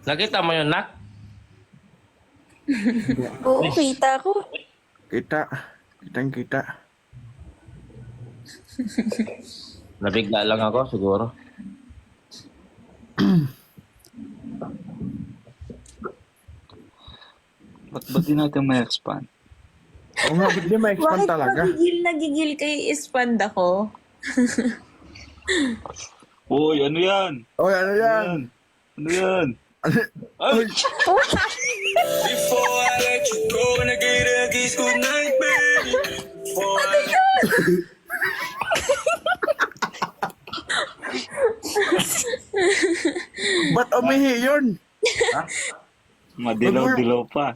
Nakita mo yun, nak? Oo, kita ko. Kita. Kitang-kita. Nabigla lang ako, siguro. Ba't di natin may expand? Oo nga, ba't di ma-expand Bakit talaga? nagigil kay expand ako? Uy, ano yan? Oy, ano yan? Ano yan? Oy, Before I let you go, and I get a kiss good night, baby. Before I ba't umihi yun? Madilaw-dilaw pa.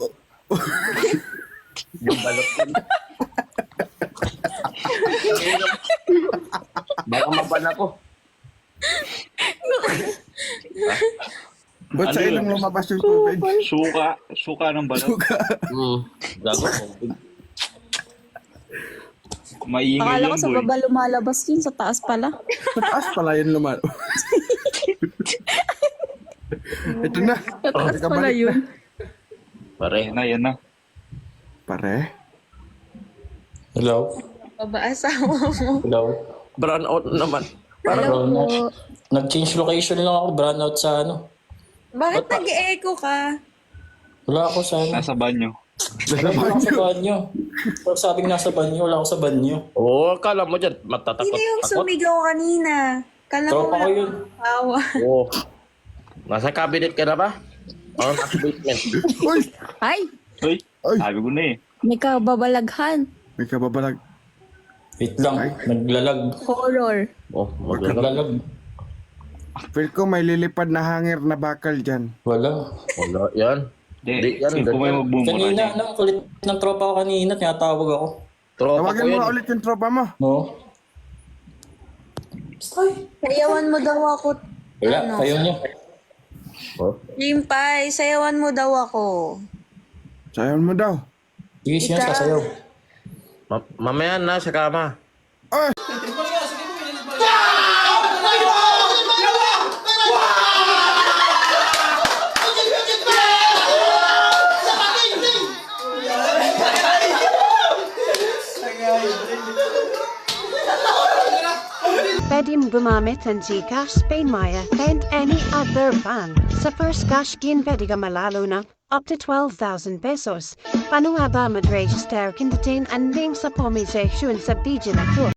Yung balot yun. Baka maban ako. Ba't Ano sa yun? ilong lumabas yung tubig? Suka ng balot. Gago. Maingay Akala yan, ko sa boy. baba lumalabas yun, sa taas pala. Sa taas pala yun lumalabas. Ito na. Sa taas Teka, pala balik yun. Pare. Yan na. Pare. Hello? Baba asawa mo. Hello? Brown out naman. Hello po. Nag-change location lang ako, brownout sa ano. Bakit nag-echo ka? Wala ako sa ano. Nasa banyo. Wala ako sa banyo. Pag sabing nasa banyo, wala ako sa banyo. Oo, akala mo dyan, matatakot. Sino yung Takot? sumigaw kanina? Kala ko Tropa ko wala yun. asawa. Oo. Nasa cabinet ka na ba? O, nasa basement. Uy! Ay, Uy, Ay! sabi ko na eh. may kababalaghan. May kababalag. Wait lang, naglalag. Horror. Oh, magalang. Naglalag. Feel ko may lilipad na hanger na bakal dyan. Wala. Wala, yan. Hindi, yan, kung may ganyan. magbumura Kanina, niya. ang kulit ng tropa ko kanina, tinatawag ako. Tropa ko Tawagan mo yun. nga ulit yung tropa mo. No? Sayawan mo daw ako. Wala, ayaw niya. Oh. Limpay, sayawan mo daw ako. Sayon mo daw. Sige, siya sasayaw. Mamaya na sa kama. Bedim gumamit ang Gcash Paymaya and any other bank sa first cash ginvediga malalo na up to 12,000 pesos. Paano nga ba mag-register kindatin ang link sa pomisation sa video na to?